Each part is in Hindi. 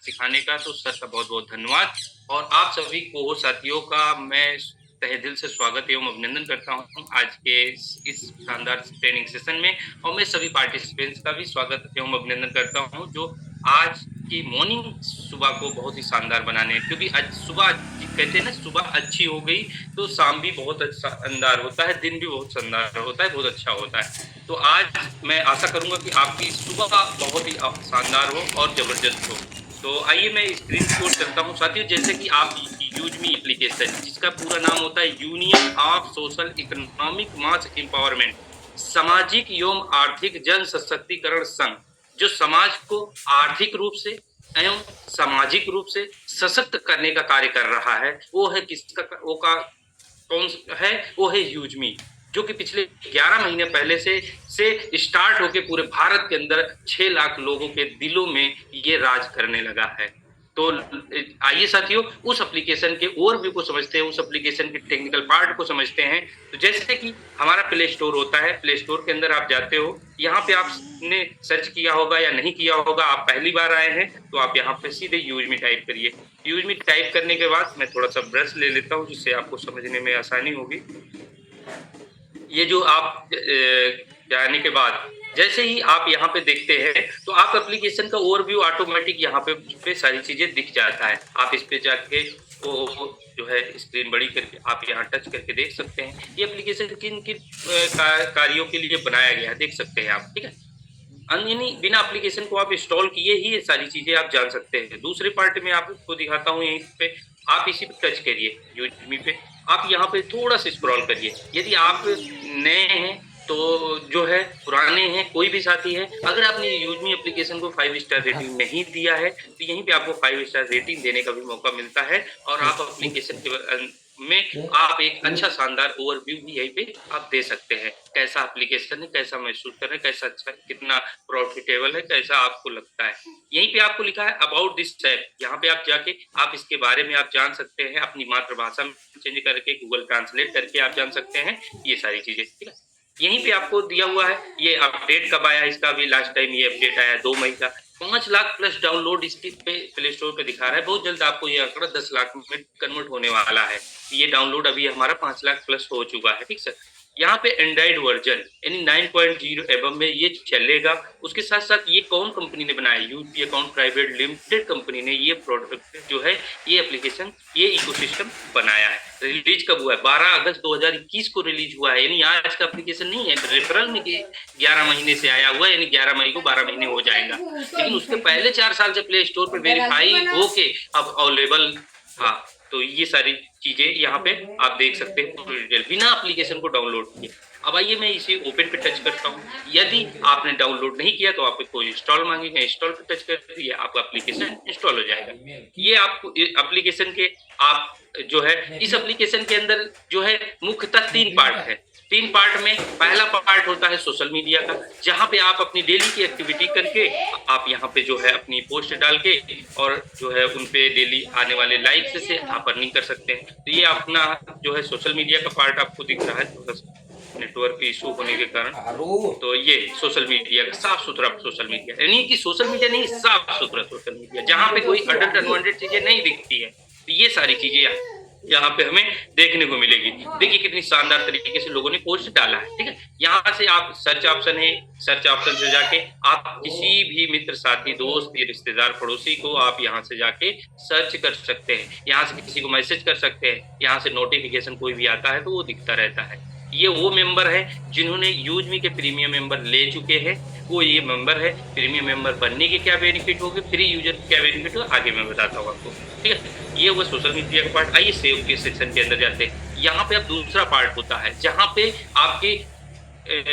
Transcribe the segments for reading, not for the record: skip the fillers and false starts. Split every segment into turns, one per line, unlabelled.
सिखाने का, तो सर का बहुत-बहुत धन्यवाद। और आप सभी को साथियों का मैं तहे दिल से स्वागत एवं अभिनंदन करता हूँ आज के इस शानदार ट्रेनिंग सेशन में। और मैं सभी पार्टिसिपेंट्स का भी स्वागत एवं अभिनंदन करता हूँ जो आज की मॉर्निंग सुबह को बहुत ही शानदार बनाने, क्योंकि आज सुबह कहते हैं ना, सुबह अच्छी हो गई तो शाम भी बहुत अच्छा शानदार होता है, दिन भी बहुत शानदार होता है, बहुत अच्छा होता है। तो आज मैं आशा करूंगा कि आपकी सुबह बहुत ही शानदार हो और जबरदस्त हो। तो आइए मैं स्क्रीन शॉट करता हूँ साथियों। जैसे कि आप यूजमी एप्लीकेशन, जिसका पूरा नाम होता है union of social economic mass empowerment, सामाजिक एवं आर्थिक जन सशक्तिकरण संघ, जो समाज को आर्थिक रूप से एवं सामाजिक रूप से सशक्त करने का कार्य कर रहा है, वो है किसका, वो का कौन है, वो है यूजमी, जो कि पिछले 11 महीने पहले से स्टार्ट होके पूरे भारत के अंदर 6 लाख लोगों के दिलों में ये राज करने लगा है। तो आइए साथियों उस एप्लीकेशन के ओवरव्यू को समझते हैं, उस एप्लीकेशन के टेक्निकल पार्ट को समझते हैं। तो जैसे कि हमारा प्ले स्टोर होता है, प्ले स्टोर के अंदर आप जाते हो, यहाँ पे आपने सर्च किया होगा या नहीं किया होगा, आप पहली बार आए हैं तो आप यहाँ पे सीधे यूज मी टाइप करिए। यूज मी टाइप करने के बाद मैं थोड़ा सा ब्रश ले लेता हूँ जिससे आपको समझने में आसानी होगी। ये जो आप जाने के बाद जैसे ही आप यहाँ पे देखते हैं तो आप एप्लीकेशन का ओवरव्यू ऑटोमेटिक यहाँ पे सारी चीजें दिख जाता है। आप इस पे जाके वो जो है स्क्रीन बड़ी करके आप यहाँ टच करके देख सकते हैं ये एप्लीकेशन किन किन कार्यों के लिए बनाया गया है, देख सकते हैं आप। ठीक है, यानी बिना एप्लीकेशन को आप इंस्टॉल किए ही ये सारी चीजें आप जान सकते हैं। दूसरे पार्ट में आपको दिखाता हूँ, यहीं पे आप इसी पे टच करिए यूजमी पे, आप यहाँ पे थोड़ा सा स्क्रॉल करिए। यदि आप नए हैं तो जो है, पुराने हैं, कोई भी साथी है, अगर आपने यूजमी एप्लीकेशन को 5 स्टार रेटिंग नहीं दिया है तो यहीं पे आपको 5 स्टार रेटिंग देने का भी मौका मिलता है। और आप एप्लीकेशन के में आप एक अच्छा शानदार ओवरव्यू भी यहीं पे आप दे सकते हैं, कैसा एप्लीकेशन है, कैसा महसूस कर रहे हैं, कैसा अच्छा, कितना प्रॉफिटेबल है, कैसा आपको लगता है। यहीं पे आपको लिखा है अबाउट दिस ऐप, यहाँ पे आप जाके आप इसके बारे में आप जान सकते हैं, अपनी मातृभाषा में चेंज करके गूगल ट्रांसलेट करके आप जान सकते हैं ये सारी चीजें। ठीक है, यहीं पे आपको दिया हुआ है ये अपडेट कब आया, इसका भी लास्ट टाइम ये अपडेट आया 2 मई का। 5 लाख प्लस डाउनलोड इसके पे प्ले स्टोर पे दिखा रहा है। बहुत जल्द आपको ये आंकड़ा 10 लाख में कन्वर्ट होने वाला है। ये डाउनलोड अभी हमारा 5 लाख प्लस हो चुका है। ठीक सर, यहाँ पे एंड्रॉइड वर्जन यानी 9.0 एबम में ये चलेगा। उसके साथ साथ ये कौन कंपनी ने बनाया, UP account private limited company ने ये प्रोडक्ट जो है, ये एप्लीकेशन, ये इकोसिस्टम बनाया है। रिलीज कब हुआ है? 12 अगस्त 2021 को रिलीज हुआ है, यानी आज का एप्लीकेशन नहीं है। रेफरल में 11 महीने से आया हुआ है, यानी 11 मई को 12 महीने हो जाएगा। लेकिन उसके पहले 4 साल से प्ले स्टोर पर वेरीफाई होके अब अवेलेबल था। तो ये सारी चीजें यहाँ पे आप देख सकते हैं पूरी डिटेल बिना एप्लीकेशन को डाउनलोड किए। अब आइए मैं इसी ओपन पे टच करता हूँ। यदि आपने डाउनलोड नहीं किया तो आपको इंस्टॉल मांगेगा, इंस्टॉल पे टच कर दिए आपका एप्लीकेशन इंस्टॉल हो जाएगा। ये आपको एप्लीकेशन के आप जो है, इस एप्लीकेशन के अंदर जो है मुख्यतः 3 पार्ट है। 3 पार्ट में पहला पार्ट होता है सोशल मीडिया का, जहाँ पे आप अपनी डेली की एक्टिविटी करके आप यहाँ पे जो है अपनी पोस्ट डाल के और जो है उन पे डेली आने वाले लाइक्स से आप अर्निंग कर सकते हैं। तो ये अपना जो है सोशल मीडिया का पार्ट आपको दिख रहा है, थोड़ा सा नेटवर्क इशू होने के कारण। तो ये सोशल मीडिया का साफ सुथरा सोशल मीडिया, यानी कि सोशल मीडिया नहीं, साफ सुथरा सोशल मीडिया, जहाँ पे कोई अडल्ट अनवांटेड चीजें नहीं दिखती है। तो ये सारी चीजें यहाँ पे हमें देखने को मिलेगी। देखिए कितनी शानदार तरीके से लोगों ने पोस्ट डाला है। ठीक है, यहाँ से आप सर्च ऑप्शन है, सर्च ऑप्शन से जाके आप किसी भी मित्र, साथी, दोस्त, रिश्तेदार, पड़ोसी को आप यहाँ से जाके सर्च कर सकते हैं। यहाँ से किसी को मैसेज कर सकते हैं, यहाँ से नोटिफिकेशन कोई भी आता है तो वो दिखता रहता है। ये वो मेंबर है जिन्होंने यूजमी के प्रीमियम मेंबर ले चुके हैं, वो ये मेंबर है। प्रीमियम मेंबर बनने के क्या बेनिफिट होगी, फ्री यूजर क्या बेनिफिट हो, आगे मैं बताता हूँ आपको। ठीक है, ये हुआ सोशल मीडिया का पार्ट। आइए सेव के सेक्शन के अंदर जाते हैं। यहाँ पे अब दूसरा पार्ट होता है जहाँ पे आपके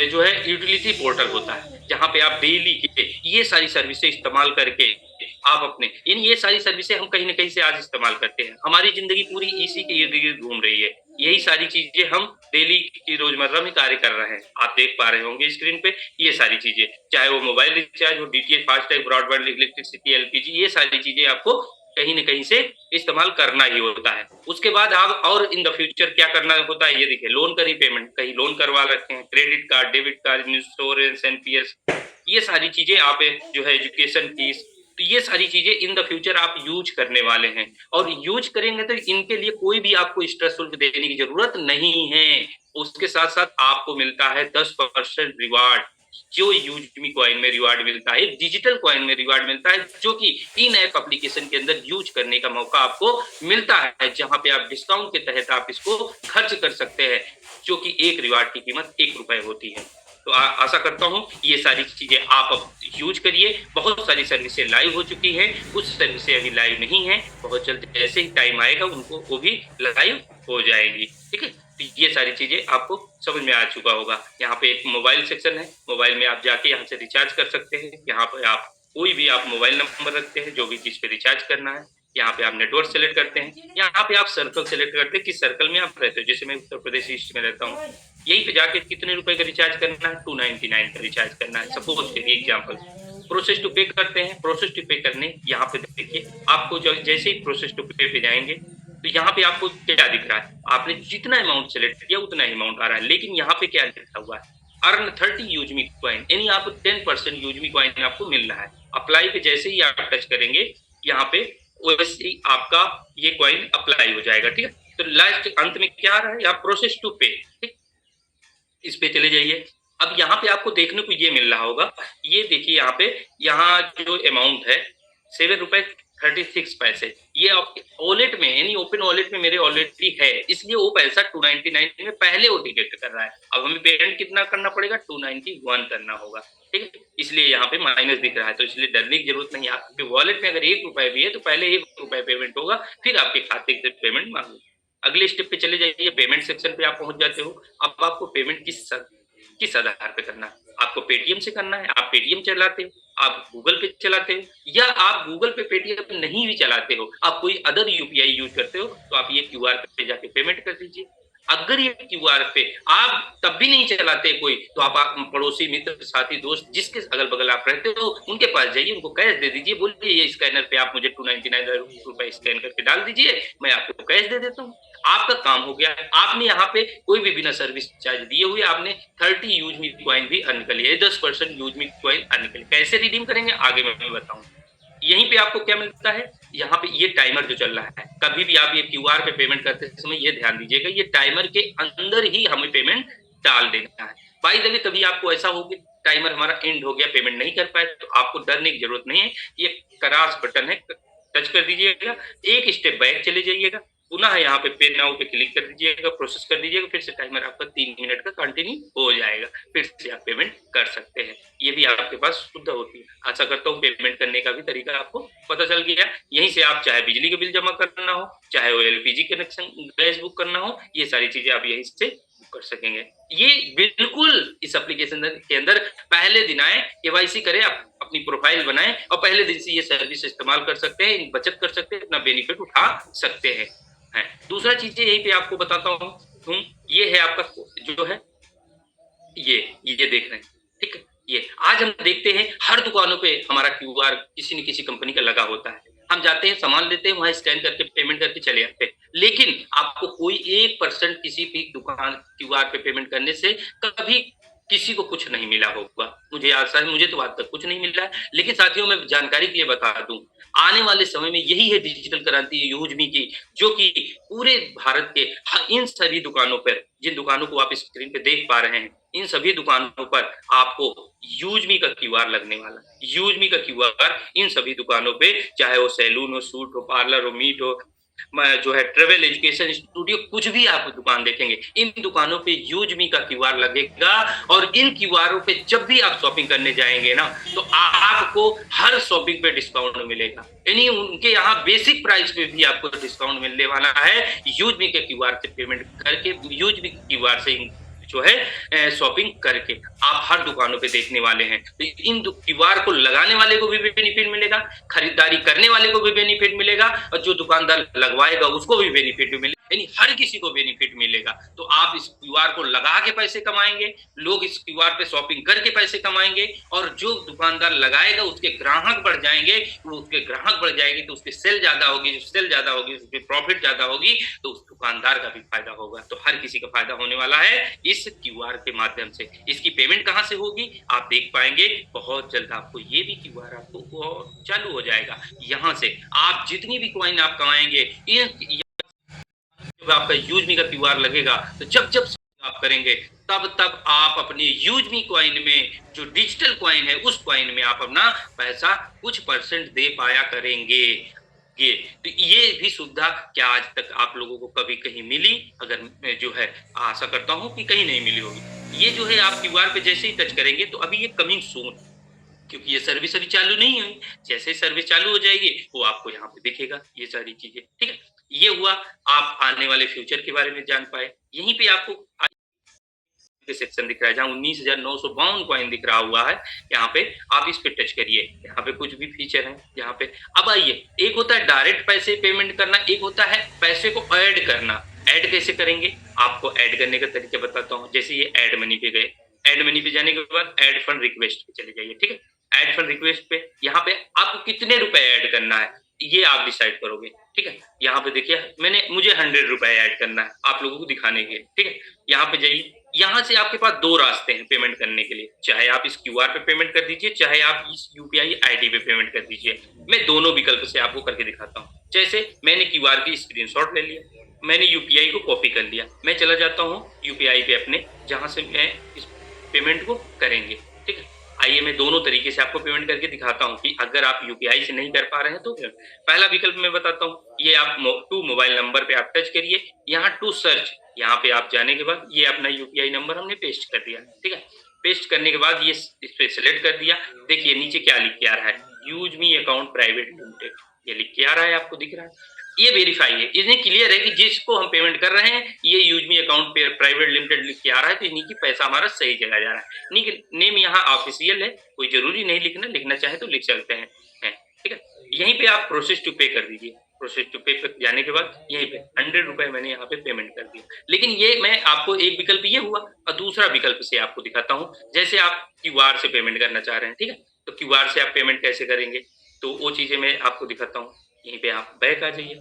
जो है यूटिलिटी पोर्टल होता है, जहाँ पे आप डेली के ये सारी सर्विसेज इस्तेमाल करके आप अपने, यानी ये सारी सर्विसेज हम कहीं ना कहीं से आज इस्तेमाल करते हैं। हमारी जिंदगी पूरी इसी के इर्द गिर्द घूम रही है। यही सारी चीजें हम डेली की रोजमर्रा में कार्य कर रहे हैं। आप देख पा रहे होंगे स्क्रीन पे ये सारी चीजें, चाहे वो मोबाइल रिचार्ज हो, DTH, FASTag, broadband, electricity, LPG, ये सारी चीजें आपको कहीं ना कहीं से इस्तेमाल करना ही होता है। उसके बाद आप और इन द फ्यूचर क्या करना होता है, ये देखिए लोन का रीपेमेंट, कहीं लोन करवा रखे हैं, credit card, debit card, insurance, NPS, ये सारी चीजें आप जो है एजुकेशन फीस, तो ये सारी चीजें इन द फ्यूचर आप यूज करने वाले हैं, और यूज करेंगे तो इनके लिए कोई भी आपको एक्स्ट्रा शुल्क देने की जरूरत नहीं है। उसके साथ साथ आपको मिलता है 10% रिवार्ड, जो यूजमी कॉइन में रिवार्ड मिलता है, डिजिटल कॉइन में रिवार्ड मिलता है, जो कि इन ऐप एप्लीकेशन के अंदर यूज करने का मौका आपको मिलता है, जहां पे आप डिस्काउंट के तहत आप इसको खर्च कर सकते हैं, जो कि एक रिवार्ड की कीमत ₹1 होती है। तो आशा करता हूं ये सारी चीजें आप अब यूज करिए। बहुत सारी सर्विसें लाइव हो चुकी हैं, कुछ सर्विसें अभी लाइव नहीं है, बहुत जल्द जैसे ही टाइम आएगा उनको वो भी लाइव हो जाएगी। ठीक है, तो ये सारी चीजें आपको समझ में आ चुका होगा। यहाँ पे एक मोबाइल सेक्शन है, मोबाइल में आप जाके यहाँ से रिचार्ज कर सकते हैं। यहाँ पे आप कोई भी आप मोबाइल नंबर रखते हैं, जो भी चीज पे रिचार्ज करना है, यहाँ पे आप नेटवर्क सेलेक्ट करते हैं, यहाँ पे आप सर्कल सेलेक्ट करते हैं किस सर्कल में आप रहते हो। जैसे मैं उत्तर प्रदेश ईस्ट में रहता हूँ, यहीं पे जाके कितने रुपए का रिचार्ज करना है, 299 का रिचार्ज करना है, सपोज करिए एग्जाम्पल। प्रोसेस टू पे करते हैं, प्रोसेस टू पे करने यहाँ पे देखिए आपको जैसे ही प्रोसेस टू पे जाएंगे तो यहाँ पे आपको क्या दिख रहा है, आपने जितना अमाउंट सेलेक्ट किया उतना ही अमाउंट आ रहा है, लेकिन यहाँ पे क्या लिखा हुआ है, अर्न 30 यूजमी कॉइन, यानी आपको 10% यूजमी कॉइन आपको मिल रहा है। अप्लाई पे जैसे ही आप टच करेंगे यहाँ पे, वैसे ही आपका ये कॉइन अप्लाई हो जाएगा। ठीक है, तो लास्ट अंत में क्या आ रहा है, यहाँ प्रोसेस टू पे, ठीक, इस पे चले जाइए। अब यहाँ पे आपको देखने को ये मिल रहा होगा, ये देखिए यहाँ पे, यहाँ जो अमाउंट है ₹7.36, ये वॉलेट में यानी ओपन वॉलेट में मेरे ऑलरेडी है, इसलिए वो पैसा 299 में पहले वो डिटेक्ट कर रहा है। अब हमें पेमेंट कितना करना पड़ेगा, 291 करना होगा। ठीक है, इसलिए यहाँ पे माइनस दिख रहा है, तो इसलिए डरने की जरूरत नहीं है। आपके वॉलेट में अगर ₹1 भी है तो पहले ₹1 पेमेंट होगा, फिर आपके खाते से पेमेंट मांगेगा। अगले स्टेप पे चले जाइए, पेमेंट सेक्शन पे आप पहुंच जाते हो। अब आपको पेमेंट किस आधार पे करना है, आपको पेटीएम से करना है, आप पेटीएम चलाते हो, आप गूगल पे चलाते हो, या आप गूगल पे पेटीएम नहीं भी चलाते हो, आप कोई अदर यूपीआई यूज करते हो, तो आप ये क्यूआर पे जाके पेमेंट कर दीजिए। अगर ये क्यूआर पे आप तब भी नहीं चलाते कोई, तो आप पड़ोसी मित्र साथी दोस्त जिसके अगल बगल आप रहते हो उनके पास जाइए, उनको कैश दे दीजिए, बोलिए ये स्कैनर पे आप मुझे 299 स्कैन करके डाल दीजिए, मैं आपको कैश दे देता हूँ। आपका काम हो गया। आपने यहाँ पे कोई भी बिना सर्विस चार्ज दिए हुए आपने 30 यूजमी कॉइन भी अर्न कर लिया, 10% यूजमी कॉइन अर्न कर लिया। कैसे रिडीम करेंगे आगे मैं बताऊं। यहीं पे आपको क्या मिलता है, यहाँ पे ये टाइमर जो चल रहा है, कभी भी आप ये क्यूआर पे पेमेंट करते समय ये ध्यान दीजिएगा, ये टाइमर के अंदर ही हमें पेमेंट डाल देना है। बाई द वे कभी आपको ऐसा हो कि टाइमर हमारा एंड हो गया, पेमेंट नहीं कर पाए, तो आपको डरने की जरूरत नहीं है। ये क्रॉस बटन है, टच कर दीजिएगा, एक स्टेप बैक चले जाइएगा, पुनः यहाँ पे पे नाउ पे क्लिक कर दीजिएगा, प्रोसेस कर दीजिएगा, फिर से टाइमर आपका 3 मिनट का कंटिन्यू हो जाएगा, फिर से आप पेमेंट कर सकते हैं। ये भी आपके पास सुविधा होती है। आशा करता हूँ पेमेंट करने का भी तरीका आपको पता चल गया। यहीं से आप चाहे बिजली के बिल जमा करना हो, चाहे वो एलपीजी कनेक्शन गैस बुक करना हो, ये सारी चीजें आप यहीं से बुक कर सकेंगे। ये बिल्कुल इस एप्लीकेशन के अंदर पहले दिन आए, केवाईसी करें, अपनी प्रोफाइल बनाएं और पहले दिन से ये सर्विस इस्तेमाल कर सकते हैं, बचत कर सकते हैं, अपना बेनिफिट उठा सकते हैं। दूसरा चीज यहीं पे आपको बताता हूँ, ये है आपका जो है, ये देख रहे हैं, ठीक है। ये आज हम देखते हैं हर दुकानों पे हमारा क्यूआर किसी न किसी कंपनी का लगा होता है। हम जाते हैं, सामान लेते हैं, वहां स्कैन करके पेमेंट करके चले जाते हैं, लेकिन आपको कोई 1% किसी भी दुकान क्यूआर पे पेमेंट करने से कभी किसी को कुछ नहीं मिला होगा। मुझे आशा है, मुझे तो आज तक कुछ नहीं मिला है। लेकिन साथियों, मैं जानकारी के लिए बता दूं, आने वाले समय में यही है डिजिटल क्रांति यूजमी की, जो कि पूरे भारत के इन सभी दुकानों पर, जिन दुकानों को आप स्क्रीन पे देख पा रहे हैं, इन सभी दुकानों पर आपको यूजमी का क्यूआर लगने वाला। यूजमी का क्यूआर इन सभी दुकानों पे, चाहे वो सैलून हो, सूट हो, पार्लर हो, मीट हो, जो है ट्रेवल एजुकेशन स्टूडियो, कुछ भी आप दुकान देखेंगे, इन दुकानों पे यूजमी का क्यूआर लगेगा। और इन क्यूआरों पे जब भी आप शॉपिंग करने जाएंगे ना, तो आपको हर शॉपिंग पे डिस्काउंट मिलेगा, यानी उनके यहाँ बेसिक प्राइस पे भी आपको डिस्काउंट मिलने वाला है। यूजमी के क्यूआर से पेमेंट करके, यूजमी के क्यूआर से जो है शॉपिंग करके आप हर दुकानों पे देखने वाले हैं। तो इन क्यूआर को लगाने वाले को भी बेनिफिट मिलेगा, खरीदारी करने वाले को भी बेनिफिट मिलेगा, और जो दुकानदार लगवाएगा उसको भी बेनिफिट मिलेगा, यानी हर किसी को बेनिफिट मिलेगा। तो आप इस क्यूआर को लगा के पैसे कमाएंगे, लोग इस क्यूआर पे शॉपिंग करके पैसे कमाएंगे, और जो दुकानदार लगाएगा उसके ग्राहक बढ़ जाएंगे, उसके ग्राहक बढ़ जाएंगे तो उसकी सेल ज्यादा होगी, जो सेल ज्यादा होगी उसकी प्रॉफिट ज्यादा होगी, तो उस दुकानदार का भी फायदा होगा। तो हर किसी का फायदा होने वाला है इस इस क्यूआर के माध्यम से। इसकी पेमेंट कहाँ से होगी आप देख पाएंगे बहुत जल्द। आपको ये भी क्यूआर आपको चालू हो जाएगा। यहाँ से आप जितनी भी कॉइन आप कमाएंगे, जब आपका यूजमी का क्यूआर लगेगा तो जब जब आप करेंगे तब तब आप अपने यूजमी कॉइन में जो डिजिटल कॉइन है उस कॉइन में आप अपना पैसा कुछ परसेंट दे पाया करेंगे। ये भी सुविधा क्या आज तक आप लोगों को कभी कहीं मिली? अगर जो है आशा करता हूं कि कहीं नहीं मिली होगी। ये जो है आप क्यूआर पे जैसे ही टच करेंगे तो अभी ये कमिंग सून, क्योंकि ये सर्विस अभी चालू नहीं हुई। जैसे ही सर्विस चालू हो जाएगी वो आपको यहाँ पे दिखेगा ये सारी चीजें। ठीक है, ये हुआ आप आने वाले फ्यूचर के बारे में जान पाए। यहीं पे आपको सेक्शन दिख रहा है जहाँ 19,952 कॉइन दिख रहा हुआ है। यहाँ पे आप इस पे टच करिए, यहाँ पे कुछ भी फीचर है यहाँ पे। अब आइए, एक होता है डायरेक्ट पैसे पेमेंट करना, एक होता है पैसे को ऐड करना। ऐड कैसे करेंगे आपको ऐड करने का तरीका बताता हूँ। जैसे ये ऐड मनी पे गए, ऐड मनी पे जाने के बाद ऐड फंड रिक्वेस्ट पे चले जाइए। ठीक है, ऐड फंड रिक्वेस्ट पे यहाँ पे आपको कितने रुपए ऐड करना है ये आप डिसाइड करोगे। ठीक है, यहाँ पे देखिए मुझे 100 रुपए ऐड करना है आप लोगों को दिखाने के लिए। ठीक है, यहाँ पे जाइए, यहाँ से आपके पास दो रास्ते हैं पेमेंट करने के लिए। चाहे आप इस क्यूआर पे पेमेंट कर दीजिए, चाहे आप इस यूपीआई आईडी पे पेमेंट कर दीजिए। मैं दोनों विकल्प से आपको करके दिखाता हूँ। जैसे मैंने क्यूआर की स्क्रीनशॉट ले लिया, मैंने यूपीआई को कॉपी कर लिया, मैं चला जाता हूँ यूपीआई पे अपने, जहां से मैं इस पेमेंट को करेंगे। ठीक है, आइए मैं दोनों तरीके से आपको पेमेंट करके दिखाता हूँ कि अगर आप यूपीआई से नहीं कर पा रहे हैं तो पहला विकल्प मैं बताता हूँ। ये आप टू मोबाइल नंबर पे आप टच करिए, यहाँ टू सर्च, यहाँ पे आप जाने के बाद ये अपना यूपीआई नंबर हमने पेस्ट कर दिया। ठीक है, पेस्ट करने के बाद ये इस पे सिलेक्ट कर दिया। देखिए नीचे क्या लिख के आ रहा है, use me account private limited, ये लिख के आ रहा है, आपको दिख रहा है। ये वेरीफाई है, इसमें क्लियर है कि जिसको हम पेमेंट कर रहे हैं ये यूज मी अकाउंट पे प्राइवेट लिमिटेड लिख के आ रहा है, तो इन्हीं की पैसा हमारा सही जगह जा रहा है। नेम यहाँ ऑफिशियल है, कोई जरूरी नहीं लिखना, लिखना चाहे तो लिख सकते हैं। ठीक है, यहीं पे आप प्रोसेस टू पे कर दीजिए। प्रोसेस टू पे पर जाने के बाद यहीं पे 100 रुपए मैंने यहाँ पे पेमेंट कर दिया। लेकिन ये मैं आपको एक विकल्प ये हुआ और दूसरा विकल्प से आपको दिखाता हूँ। जैसे आप क्यूआर से पेमेंट करना चाह रहे हैं, ठीक है, तो क्यूआर से आप पेमेंट कैसे करेंगे तो वो चीजें मैं आपको दिखाता हूँ। यहीं पे आप बैक आ जाइए,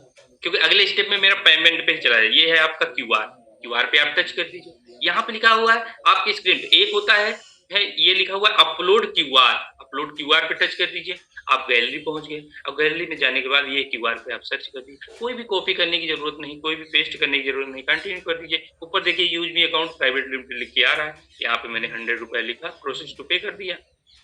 क्योंकि अगले स्टेप में मेरा पेमेंट पे चला जाए। ये है आपका क्यूआर, क्यूआर पे आप टच कर दीजिए। यहाँ पे लिखा हुआ है आपकी स्क्रीन पे एक होता है ये लिखा हुआ है अपलोड क्यूआर, अपलोड क्यूआर पे टच कर दीजिए। आप गैलरी पहुंच गए। अब गैलरी में जाने के बाद ये क्यूआर पे आप सर्च कर दीजिए। कोई भी कॉपी करने की जरूरत नहीं, कोई भी पेस्ट करने की जरूरत नहीं, कंटिन्यू कर दीजिए। ऊपर देखिए use me account private limited लिख के आ रहा है, यहाँ पे मैंने 100 रुपए लिखा, प्रोसेस टू पे कर दिया।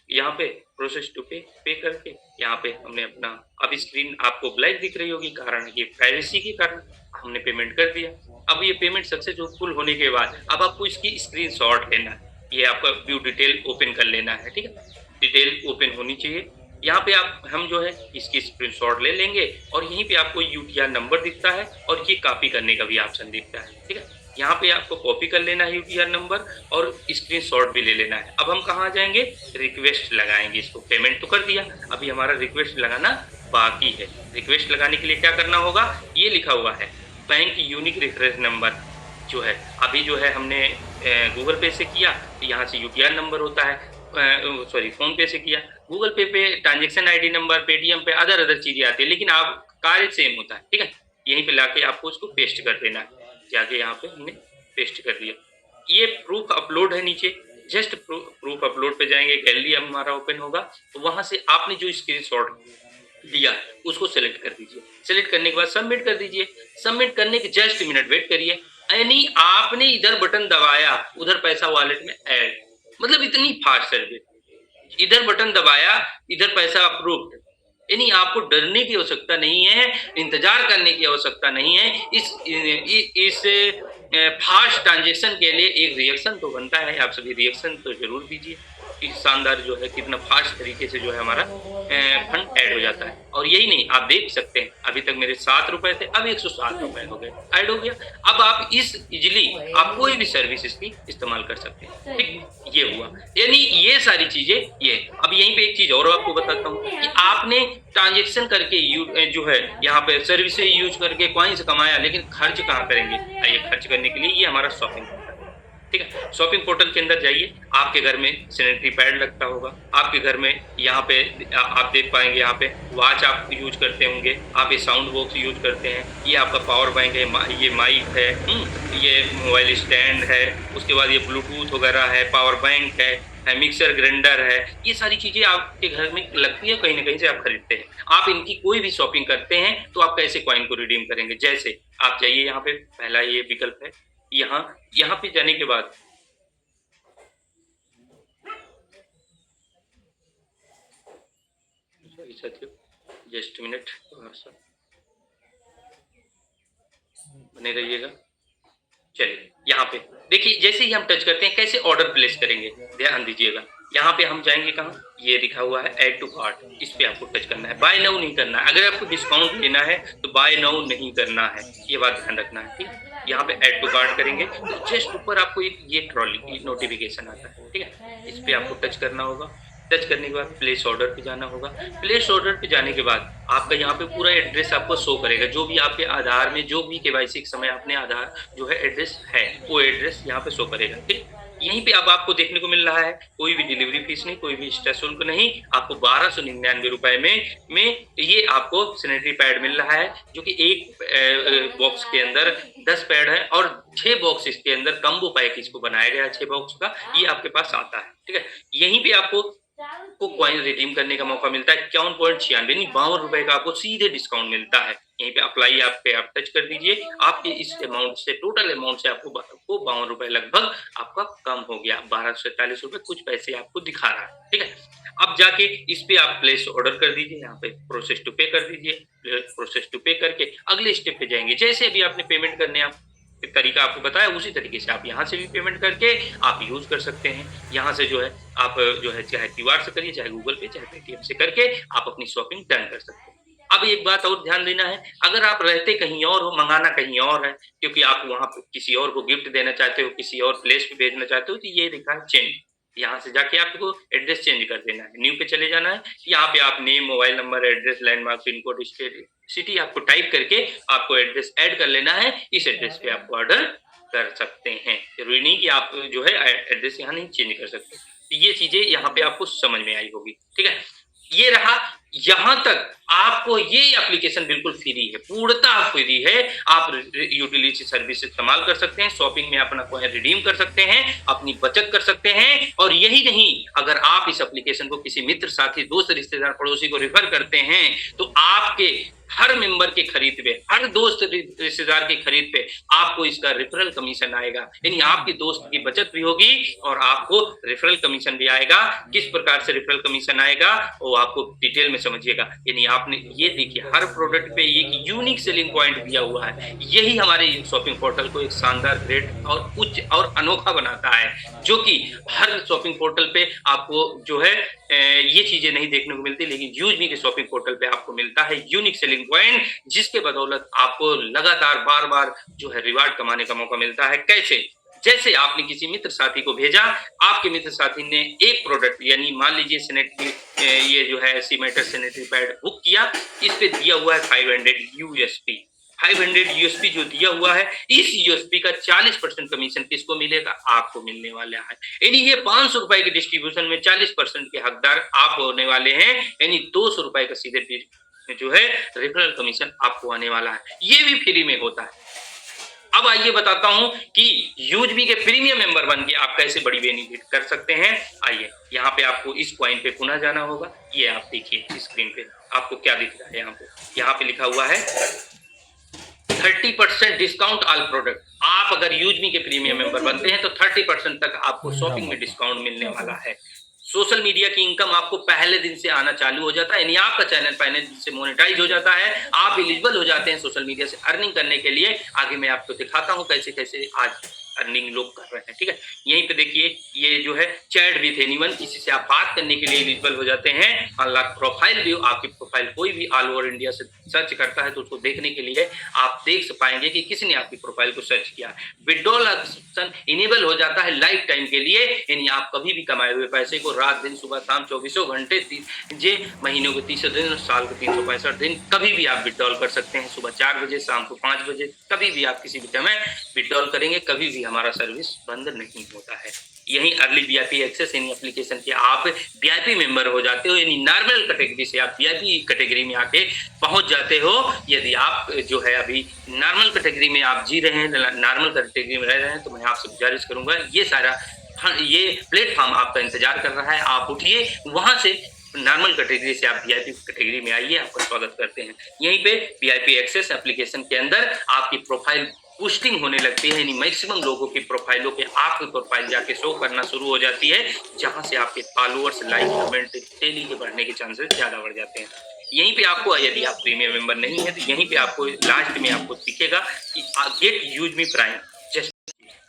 यहाँ पे प्रोसेस टू पे करके यहाँ पे हमने अपना, अब स्क्रीन आपको ब्लैक दिख रही होगी, कारण ये प्राइवेसी के कारण हमने पेमेंट कर दिया। अब ये पेमेंट सक्सेसफुल होने के बाद अब आपको इसकी स्क्रीनशॉट लेना है। ये आपका व्यू डिटेल ओपन कर लेना है। ठीक है, डिटेल ओपन होनी चाहिए। यहाँ पे हम जो है इसकी स्क्रीनशॉट ले लेंगे और यहीं पे आपको यूटीआर नंबर दिखता है और ये कॉपी करने का भी ऑप्शन दिखता है। ठीक है, यहाँ पे आपको कॉपी कर लेना है यूटीआर नंबर और स्क्रीनशॉट भी ले लेना है। अब हम कहाँ जाएंगे, रिक्वेस्ट लगाएंगे। इसको पेमेंट तो कर दिया, अभी हमारा रिक्वेस्ट लगाना बाकी है। रिक्वेस्ट लगाने के लिए क्या करना होगा, ये लिखा हुआ है बैंक यूनिक रेफरेंस नंबर जो है, अभी जो है हमने गूगल पे से किया तो यहाँ से यूटीआर नंबर होता है, सॉरी फोन पे से किया, गूगल पे पे ट्रांजेक्शन आईडी नंबर, पेटीएम पे अदर चीजें आती है, लेकिन आप कार्य सेम होता है। ठीक है, यहीं पे लाके आपको उसको पेस्ट कर देना है। जाके यहाँ पे हमने पेस्ट कर दिया। ये प्रूफ अपलोड है नीचे, जस्ट प्रूफ अपलोड पे जाएंगे, गैलरी हमारा ओपन होगा, तो वहां से आपने जो स्क्रीनशॉट लिया उसको सेलेक्ट कर दीजिए। सेलेक्ट करने के बाद सबमिट कर दीजिए। सबमिट करने के जस्ट मिनट वेट करिए, यानी आपने इधर बटन दबाया उधर पैसा वॉलेट में ऐड, मतलब इतनी फास्ट सर्विस। इधर बटन दबाया इधर पैसा अप्रूव्ड, यानी आपको डरने की आवश्यकता नहीं है, इंतजार करने की आवश्यकता नहीं है। इस फास्ट ट्रांजेक्शन के लिए एक रिएक्शन तो बनता है, आप सभी रिएक्शन तो जरूर दीजिए। इस शानदार जो है कितना फास्ट तरीके से जो है हमारा फंड ऐड हो जाता है। और यही नहीं, आप देख सकते हैं अभी तक मेरे 7 रुपए थे, अब 107 रुपए हो गए, ऐड हो गया। अब आप इस इजिली आप कोई भी सर्विस इसकी इस्तेमाल कर सकते हैं। ठीक, ये हुआ, यानी ये सारी चीजें ये। अब यहीं पे एक चीज और आपको बताता हूँ कि आपने ट्रांजेक्शन करके जो है यहाँ पे सर्विसेज यूज करके कॉइन्स कमाया, लेकिन खर्च कहाँ करेंगे। ये खर्च करने के लिए ये हमारा शॉपिंग, ठीक है। शॉपिंग पोर्टल के अंदर जाइए, आपके घर में सैनिटरी पैड लगता होगा, आपके घर में यहाँ पे आप देख पाएंगे, यहाँ पे वॉच आप यूज करते होंगे, आप ये साउंड बॉक्स यूज करते हैं, ये आपका पावर बैंक है, ये माइक है, ये मोबाइल स्टैंड है, उसके बाद ये ब्लूटूथ वगैरह है, पावर बैंक है, मिक्सर ग्राइंडर है, ये सारी चीजें आपके घर में लगती है, कहीं ना कहीं से आप खरीदते हैं। आप इनकी कोई भी शॉपिंग करते हैं तो आप कैसे कॉइन को रिडीम करेंगे? जैसे आप जाइए, यहाँ पे पहला ये विकल्प है, यहाँ यहाँ पे जाने के बाद साथियों जस्ट मिनट, बने रहिएगा। चलिए यहाँ पे देखिए, जैसे ही हम टच करते हैं कैसे ऑर्डर प्लेस करेंगे, ध्यान दीजिएगा। यहाँ पे हम जाएंगे कहाँ, ये लिखा हुआ है ऐड टू कार्ट, इस पे आपको टच करना है। बाय नाउ नहीं करना है, अगर आपको डिस्काउंट लेना है तो बाय नाउ नहीं करना है, ये बात ध्यान रखना है, ठीक है। यहाँ पे ऐड टू कार्ट करेंगे तो जस्ट ऊपर आपको एक ये ट्रॉली नोटिफिकेशन आता है, ठीक है, इस पे आपको टच करना होगा। टच करने के बाद प्लेस ऑर्डर पे जाना होगा। प्लेस ऑर्डर पे जाने के बाद आपका यहाँ पे पूरा एड्रेस आपको शो करेगा, जो भी आपके आधार में, जो भी केवाईसी के समय आपने आधार जो है एड्रेस है, वो एड्रेस यहाँ पे शो करेगा, ठीक। यहीं पे अब आपको देखने को मिल रहा है कोई भी डिलीवरी फीस नहीं, कोई भी एक्स्ट्रा शुल्क नहीं, आपको 1299 रुपए में ये आपको सैनिटरी पैड मिल रहा है, जो कि एक बॉक्स के अंदर 10 पैड है और 6 बॉक्स इसके अंदर कम्बो पैक इसको बनाया गया है 6 बॉक्स का, ये आपके पास आता है, ठीक है। यहीं पे आपको कॉइन रिडीम करने का मौका मिलता है 51.96 यानी 52 रुपए का आपको सीधे डिस्काउंट मिलता है। यहीं पे अप्लाई आप पे आप टच कर दीजिए, आपके इस अमाउंट से, टोटल अमाउंट से आपको 52 रुपए लगभग आपका कम हो गया, 1243 रुपए कुछ पैसे आपको दिखा रहा है, ठीक है। अब जाके इस पे आप प्लेस ऑर्डर कर दीजिए, यहाँ पे प्रोसेस टू पे कर दीजिए। प्रोसेस टू पे करके अगले स्टेप पे जाएंगे, जैसे अभी आपने पेमेंट करने आप तरीका आपको बताया, उसी तरीके से आप यहाँ से भी पेमेंट करके आप यूज कर सकते हैं। यहाँ से जो है आप जो है चाहे क्यूआर से करिए, चाहे गूगल पे, चाहे पेटीएम से करके आप अपनी शॉपिंग डन कर सकते हैं। अब एक बात और ध्यान देना है, अगर आप रहते कहीं और हो, मंगाना कहीं और है, क्योंकि आप वहां पे किसी और को गिफ्ट देना चाहते हो, किसी और प्लेस पे भेजना चाहते हो, तो ये लिखा है चेंज, यहाँ से जाके आपको एड्रेस चेंज कर देना है, न्यू पे चले जाना है। यहाँ पे आप name, mobile number, address, landmark, pin code, state, city आपको टाइप करके आपको एड्रेस ऐड कर लेना है। इस एड्रेस पे आपको ऑर्डर कर सकते हैं, जरूरी नहीं कि आप जो है एड्रेस यहाँ नहीं चेंज कर सकते। तो ये चीजें यहाँ पे आपको समझ में आई होगी, ठीक है। ये रहा, यहां तक आपको ये एप्लीकेशन बिल्कुल फ्री है, पूर्णतः फ्री है। आप यूटिलिटी सर्विस इस्तेमाल कर सकते हैं, शॉपिंग में अपना कॉइन रिडीम कर सकते हैं, अपनी बचत कर सकते हैं। और यही नहीं, अगर आप इस एप्लीकेशन को किसी मित्र, साथी, दोस्त, रिश्तेदार, पड़ोसी को रेफर करते हैं तो आपके हर मेंबर के खरीद पे, हर दोस्त रिश्तेदार की खरीद पे आपको इसका रेफरल कमीशन आएगा, यानी आपकी दोस्त की बचत भी होगी और आपको रेफरल कमीशन भी आएगा। किस प्रकार से रेफरल कमीशन आएगा वो आपको डिटेल में समझिएगा। यानी आपने ये देखिए, हर प्रोडक्ट पे एक यूनिक सेलिंग पॉइंट दिया हुआ है, यही हमारे शॉपिंग पोर्टल को एक शानदार, ग्रेट और उच्च और अनोखा बनाता है, जो कि हर शॉपिंग पोर्टल पे आपको जो है ये चीजें नहीं देखने को मिलती, लेकिन यूजमी के शॉपिंग पोर्टल पे आपको मिलता है यूनिक सेलिंग पॉइंट, जिसके बदौलत आपको लगातार बार बार जो है रिवार्ड कमाने का मौका मिलता है। कैसे? जैसे आपने किसी मित्र साथी को भेजा, आपके मित्र साथी ने एक प्रोडक्ट, यानी मान लीजिए सैनिटरी, ये जो है सीमेटर सैनिटरी पैड बुक किया, इस पे दिया हुआ है 500 यूएसपी, 500 यूएसपी जो दिया हुआ है, इस यूएसपी का 40% कमीशन किसको मिलेगा? आपको मिलने वाला है। यानी ये 500 रुपए के डिस्ट्रीब्यूशन में 40% के हकदार आप होने वाले हैं, यानी 200 रुपए का सीधे जो है रेफरल कमीशन आपको आने वाला है, ये भी फ्री में होता है। अब आइए बताता हूं कि यूजबी के प्रीमियम मेंबर बन के आप कैसे बड़ी बेनिफिट कर सकते हैं। आइए, यहाँ पे आपको इस कॉइन पे पुनः जाना होगा। ये आप देखिए स्क्रीन पे आपको क्या दिख रहा है, यहाँ पे लिखा हुआ है 30% डिस्काउंट ऑल प्रोडक्ट। आप अगर यूजमी के प्रीमियम मेंबर बनते हैं तो 30% तक आपको शॉपिंग में डिस्काउंट मिलने वाला है। सोशल मीडिया की इनकम आपको पहले दिन से आना चालू हो जाता है, यानी आपका चैनल पहले दिन से मोनेटाइज हो जाता है, आप एलिजिबल हो जाते हैं सोशल मीडिया से अर्निंग करने के लिए। आगे मैं आपको दिखाता हूं कैसे कैसे आज अर्निंग लोग कर रहे हैं, ठीक है। यहीं पे देखिए, ये जो है चैट विथ एनीवन, किसी से आप बात करने के लिए एलिजिबल हो जाते हैं। अनलॉक प्रोफाइल व्यू, आपकी प्रोफाइल कोई भी ऑल ओवर इंडिया से सर्च करता है तो उसको देखने के लिए आप देख पाएंगे कि किसने आपकी प्रोफाइल को सर्च किया। विड्रॉल ऑप्शन इनेबल हो जाता है लाइफ टाइम के लिए, यानी आप कभी भी कमाए हुए पैसे को रात दिन सुबह शाम 24 घंटे, महीनों के 30 दिन, साल के 365 दिन कभी भी आप विड्रॉल कर सकते हैं। सुबह 4 बजे, शाम को 5 बजे, कभी भी आप किसी भी समय विड्रॉल करेंगे, कभी भी भी हमारा सर्विस बंद नहीं होता है। यही अर्ली वीआईपी एक्सेस यानी एप्लीकेशन के आप वीआईपी मेंबर हो जाते हो, यानी नॉर्मल कैटेगरी से आप वीआईपी कैटेगरी में आके पहुंच जाते हो। यदि आप जो है अभी नॉर्मल कैटेगरी में आप जी रहे हैं, नॉर्मल कैटेगरी में रह रहे हैं, तो मैं आपसे गुजारिश करूंगा ये सारा ये प्लेटफॉर्म आपका इंतजार कर रहा है, आप उठिए वहां से नॉर्मल कैटेगरी से आप वीआईपी कैटेगरी में आइए, आपका स्वागत करते हैं। यहीं पे वीआईपी एक्सेस एप्लीकेशन के अंदर आपकी प्रोफाइल बूस्टिंग होने लगती है, यानी मैक्सिमम लोगों की प्रोफाइलों पे आपकी प्रोफाइल जाके शो करना शुरू हो जाती है, जहां से आपके फॉलोअर्स, लाइक, कमेंट, डेली के बढ़ने के चांसेस ज्यादा बढ़ जाते हैं। यहीं पे आपको, यदि आप प्रीमियम मेंबर नहीं है तो यहीं पे आपको लास्ट में आपको दिखेगा कि get use me prime, just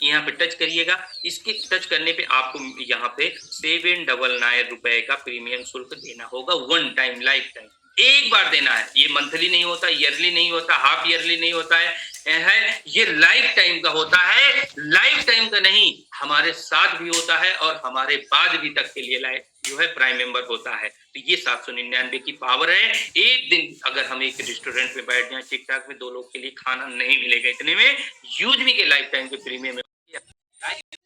यहाँ पे टच करिएगा। इसके टच करने पे आपको यहाँ पे 799 रुपए का प्रीमियम शुल्क देना होगा, वन टाइम, लाइफ टाइम, एक बार देना है। ये मंथली नहीं होता, ईयरली नहीं होता, हाफ ईयरली नहीं होता है, ये लाइफ टाइम का होता है। लाइफ टाइम का नहीं, हमारे साथ भी होता है और हमारे बाद भी तक के लिए लाइफ जो है प्राइम मेंबर होता है। तो ये 799 की पावर है। एक दिन अगर हम एक रेस्टोरेंट में बैठ जाए ठीक ठाक में, 2 लोग के लिए खाना नहीं मिलेगा इतने में, यूज मी के लाइफ टाइम के प्रीमियम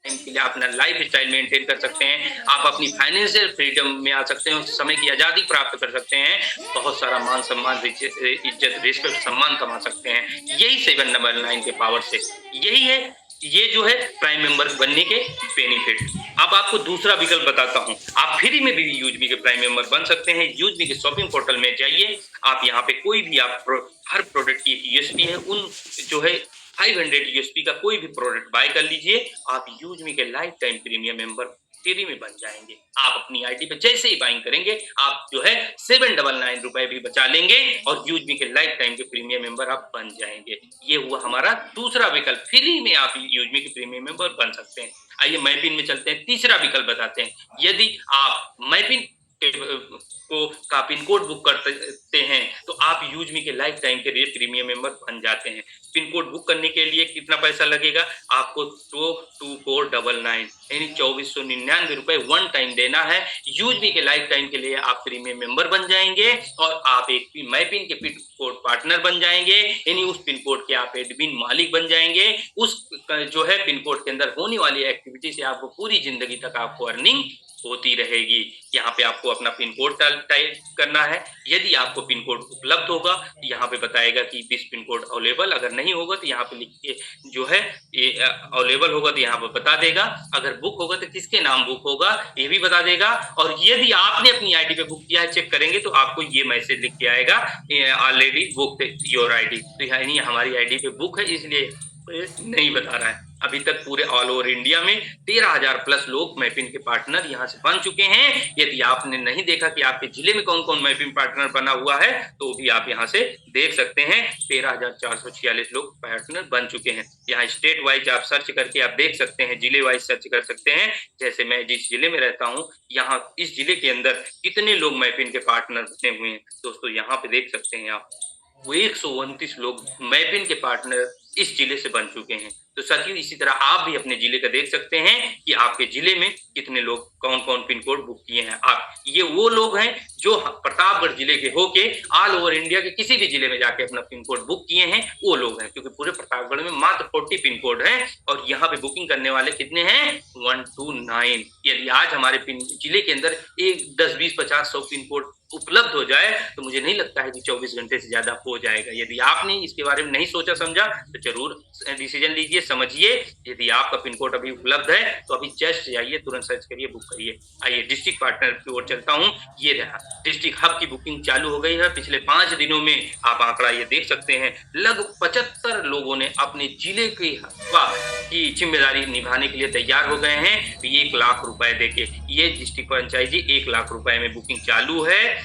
के लिए अपना लाइफ स्टाइल मेंटेन कर सकते हैं, आप अपनी फाइनेंशियल फ्रीडम में आ सकते हैं, समय की आजादी प्राप्त कर सकते हैं, बहुत सारा मान सम्मान, इज्जत, रिस्पेक्ट, सम्मान कमा सकते हैं, यही 799 के पावर से। यही है, ये जो है प्राइम मेंबर बनने के बेनिफिट। अब आपको दूसरा विकल्प बताता हूं, आप फ्री में भी यूजमी के प्राइम मेंबर बन सकते हैं। यूजमी के शॉपिंग पोर्टल में जाइए, आप यहाँ पे कोई भी आप हर प्रोडक्ट की यूएसपी है, उन जो है 500 यूएसपी का कोई भी प्रोडक्ट बाय कर लीजिए, आप यूजमी के life time premium member free में बन जाएंगे। आप अपनी आईडी पे जैसे ही बाइंग करेंगे, आप जो है 799 रुपए भी बचा लेंगे और यूजमी के लाइफ टाइम के प्रीमियम मेंबर आप बन जाएंगे। ये हुआ हमारा दूसरा विकल्प, फ्री में आप यूजमी के प्रीमियम मेंबर बन सकते हैं। आइए मैपिन में चलते हैं, तीसरा विकल्प बताते हैं। यदि आप मैपिन को का पिन कोड बुक करते हैं तो आप यूजमी के लाइफ टाइम के लिए प्रीमियम मेंबर बन जाते हैं। पिन कोड बुक करने के लिए कितना पैसा लगेगा, आपको 22499 यानी 2499 रुपए वन टाइम देना है। यूजमी के लाइफ टाइम के लिए आप प्रीमियम मेंबर बन जाएंगे और आप एक मैपिन के पिन कोड पार्टनर बन जाएंगे, यानी उस पिन कोड के आप एडमिन मालिक बन जाएंगे। उस जो है पिन कोड के अंदर होने वाली एक्टिविटी से आपको पूरी जिंदगी तक आपको अर्निंग होती रहेगी। यहाँ पे आपको अपना पिन कोड टाइप करना है। यदि आपको पिन कोड उपलब्ध होगा तो यहाँ पे बताएगा कि दिस पिन कोड अवेलेबल, अगर नहीं होगा तो यहाँ पे लिख के जो है ये अवेलेबल होगा तो यहाँ पे बता देगा, अगर बुक होगा तो किसके नाम बुक होगा ये भी बता देगा। और यदि आपने अपनी आईडी पे बुक किया है, चेक करेंगे तो आपको ये मैसेज लिख के आएगा ऑलरेडी बुक योर आईडी, तो यानी हमारी आईडी पे बुक है, इसलिए नहीं बता रहा है। अभी तक पूरे ऑल ओवर इंडिया में 13,000 प्लस लोग मैपिन के पार्टनर यहाँ से बन चुके हैं। यदि आपने नहीं देखा कि आपके जिले में कौन कौन मैपिन पार्टनर बना हुआ है तो भी आप यहाँ से देख सकते हैं। 13,446 लोग पार्टनर बन चुके हैं। यहाँ स्टेट वाइज आप सर्च करके आप देख सकते हैं, जिले वाइज सर्च कर सकते हैं। जैसे मैं जिस जिले में रहता हूँ, यहाँ इस जिले के अंदर कितने लोग मैपिन के पार्टनर बने हुए हैं दोस्तों, यहाँ पे देख सकते हैं आप। वो 129 लोग मैपिन के पार्टनर इस जिले से बन चुके हैं। तो साथियों इसी तरह आप भी अपने जिले का देख सकते हैं कि आपके जिले में कितने लोग कौन कौन पिन कोड बुक किए हैं। आप ये वो लोग हैं जो प्रतापगढ़ जिले के होके ऑल ओवर इंडिया के किसी भी जिले में जाके अपना पिन कोड बुक किए हैं, वो लोग हैं। क्योंकि पूरे प्रतापगढ़ में मात्र 40 पिन कोड है और यहाँ पे बुकिंग करने वाले कितने हैं, 129। यदि आज हमारे जिले के अंदर 10, 20, 50, 100 पिन कोड उपलब्ध हो जाए तो मुझे नहीं लगता है कि 24 घंटे से ज्यादा हो जाएगा। यदि आपने इसके बारे में नहीं सोचा समझा तो जरूर डिसीजन लीजिए, समझिए। यदि आपका पिन कोड अभी उपलब्ध है तो अभी जस्ट जाइए, तुरंत सर्च करिए, बुक करिए। आइए डिस्ट्रिक्ट पार्टनर की ओर चलता हूँ। ये रहा डिस्ट्रिक्ट हब की बुकिंग चालू हो गई है। पिछले 5 दिनों में आप आंकड़ा ये देख सकते हैं, लगभग 75 लोगों ने अपने जिले की जिम्मेदारी निभाने के लिए तैयार हो गए हैं। 1 लाख रुपए देके ये डिस्ट्रिक्ट पंचायत जी 1 लाख रुपए में बुकिंग चालू है।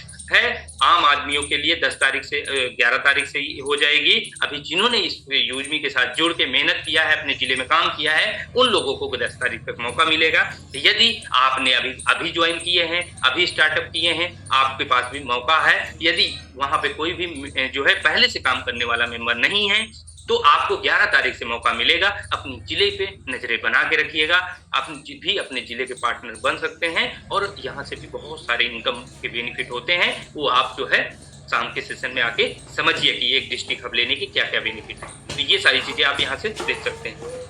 आम आदमियों के लिए 10 तारीख से 11 तारीख से हो जाएगी। अभी जिन्होंने इस यूजमी के साथ जुड़ के मेहनत किया है, अपने जिले में काम किया है, उन लोगों को 10 तारीख तक मौका मिलेगा। यदि आपने अभी ज्वाइन किए हैं, अभी स्टार्टअप किए हैं, आपके पास भी मौका है। यदि वहां पे कोई भी जो है पहले से काम करने वाला मेंबर नहीं है तो आपको 11 तारीख से मौका मिलेगा। अपने जिले पे नजरें बना के रखिएगा, अपने जिले के पार्टनर बन सकते हैं और यहाँ से भी बहुत सारे इनकम के बेनिफिट होते हैं। वो आप जो है शाम के सेशन में आके समझिए कि एक डिस्ट्रिक्ट हब लेने के क्या क्या बेनिफिट है। तो ये सारी चीजें आप यहाँ से देख सकते हैं।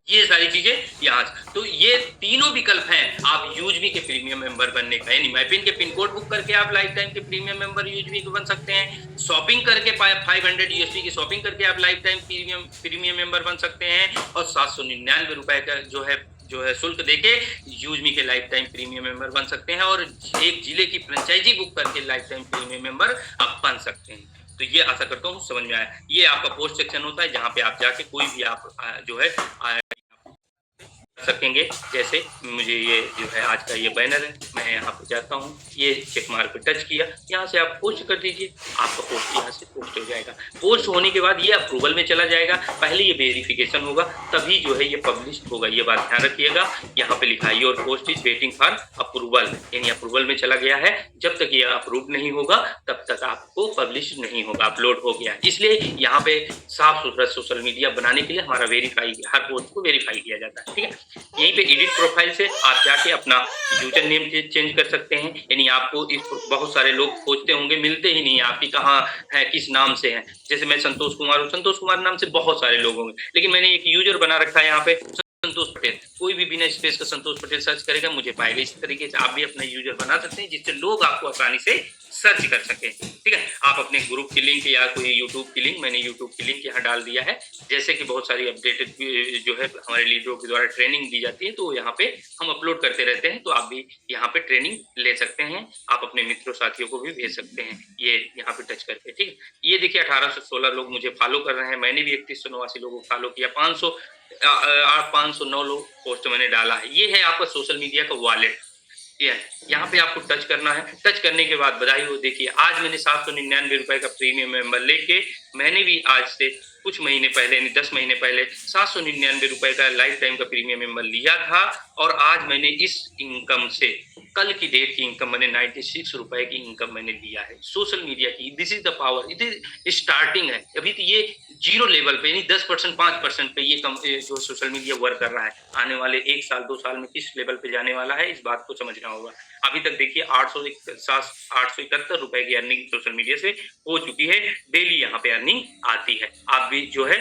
ये सारी चीजें यहाँ तो ये तीनों विकल्प हैं आप यूजबी के प्रीमियम मेंबर बनने का, यानी माईपिन के पिन कोड बुक करके आप लाइफ टाइम के प्रीमियम मेंबर यूजबी के बन सकते हैं। शॉपिंग करके 500 यूएसडी की शॉपिंग करके आप लाइफ टाइम प्रीमियम मेंबर बन सकते हैं, और 799 रुपए का जो है शुल्क देके यूजमी के लाइफ टाइम प्रीमियम मेंबर बन सकते हैं, और एक जिले की फ्रेंचाइजी बुक करके लाइफ टाइम प्रीमियम मेंबर आप बन सकते हैं। तो ये आशा करता हूँ समझ में आया। ये आपका पोस्ट सेक्शन होता है जहाँ पे आप जाके कोई भी आप जो है सकेंगे। जैसे मुझे ये जो है आज का ये बैनर है, मैं यहाँ पे जाता हूँ, ये चेक मार्क पे टच किया, यहाँ से आप पोस्ट कर दीजिए, आपका पोस्ट यहाँ से पोस्ट हो जाएगा। पोस्ट होने के बाद ये अप्रूवल में चला जाएगा, पहले ये वेरिफिकेशन होगा तभी जो है ये पब्लिश होगा। ये बात ध्यान रखिएगा। यहाँ पे लिखा है your post is waiting for approval, यानी अप्रूवल में चला गया है। जब तक ये अप्रूव नहीं होगा तब तक आपको पब्लिश नहीं होगा, अपलोड हो गया। इसलिए यहाँ पे साफ सुथरा सोशल मीडिया बनाने के लिए हमारा वेरीफाई, हर पोस्ट को वेरीफाई किया जाता है, ठीक है। यहीं पे एडिट प्रोफाइल से आप जाके अपना यूजर नेम चेंज कर सकते हैं, यानी आपको बहुत सारे लोग खोजते होंगे, मिलते ही नहीं आपकी कहाँ है, किस नाम से है। जैसे मैं संतोष कुमार हूँ, संतोष कुमार नाम से बहुत सारे लोग होंगे, लेकिन मैंने एक यूजर बना रखा है यहाँ पे संतोष पटेल। कोई भी बिना स्पेस का संतोष पटेल सर्च करेगा मुझे पाएगा। इस तरीके से आप भी अपना यूजर बना सकते हैं जिससे लोग आपको आसानी से सर्च कर सके, ठीक है। आप अपने ग्रुप की लिंक या कोई यूट्यूब की लिंक, मैंने यूट्यूब की लिंक यहाँ डाल दिया है। जैसे कि बहुत सारी अपडेटेड जो है हमारे लीडरों के द्वारा ट्रेनिंग दी जाती है, तो यहाँ पे हम अपलोड करते रहते हैं, तो आप भी यहाँ पे ट्रेनिंग ले सकते हैं। आप अपने मित्रों साथियों को भी भेज सकते हैं ये यहाँ पे टच करके, ठीक है। ये देखिए 1816 लोग मुझे फॉलो कर रहे हैं, मैंने भी 3189 लोगों को फॉलो किया, 509 लोग पोस्ट मैंने डाला है। ये है आपका सोशल मीडिया का वॉलेट। यहाँ पे आपको टच करना है। टच करने के बाद बधाई हो, देखिए आज मैंने 799 रुपए का प्रीमियम मेंबर लेके, मैंने भी आज से कुछ महीने पहले, यानी 10 महीने पहले 799 रुपए का लाइफ टाइम का प्रीमियम मेंबर लिया था, और आज मैंने इस इनकम से, कल की डेट की इनकम मैंने 96 रुपए की इनकम मैंने लिया है सोशल मीडिया की। This is the power, it is starting है, अभी तो ये जीरो लेवल पे, यानी 10% 5% पे ये जो सोशल मीडिया वर्क कर रहा है। आने वाले 1 साल 2 साल में किस लेवल पे जाने वाला है, इस बात को समझना होगा। अभी तक देखिए 871 रुपए की अर्निंग सोशल मीडिया से हो चुकी है। डेली यहाँ पे अर्निंग आती है। आप भी जो है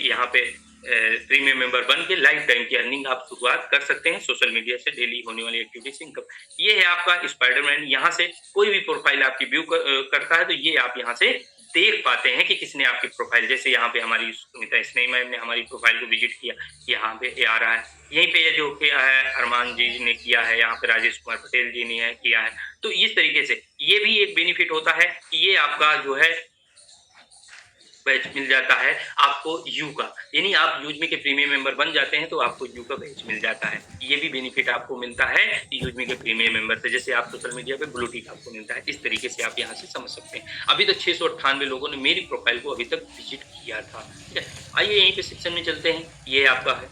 यहाँ पे प्रीमियम मेंबर बन के लाइफ टाइम की अर्निंग आप शुरुआत कर सकते हैं सोशल मीडिया से, डेली होने वाली एक्टिविटी से इनकम। ये है आपका स्पाइडरमैन। यहाँ से कोई भी प्रोफाइल आपकी व्यू करता है तो ये आप यहाँ से देख पाते हैं कि किसने आपकी प्रोफाइल, जैसे यहाँ पे हमारी सुमिता स्नेही मैम ने हमारी प्रोफाइल को विजिट किया, यहाँ पे आ रहा है। यहीं पे जो किया है अरमान जी ने किया है, यहाँ पे राजेश कुमार पटेल जी ने किया है। तो इस तरीके से ये भी एक बेनिफिट होता है कि ये आपका जो है बैच मिल जाता है आपको यू का, यानी आप यूजमी के प्रीमियम मेंबर बन जाते हैं तो आपको यू का बैच मिल जाता है। ये भी बेनिफिट आपको मिलता है यूजमी के प्रीमियम मेंबर से, जैसे आप सोशल मीडिया पे ब्लू टिक आपको मिलता है। इस तरीके से आप यहाँ से समझ सकते हैं। अभी तक 698 लोगों ने मेरी प्रोफाइल को अभी तक विजिट किया था, ठीक है। आइए यहीं पे सेक्शन में चलते हैं। ये आपका है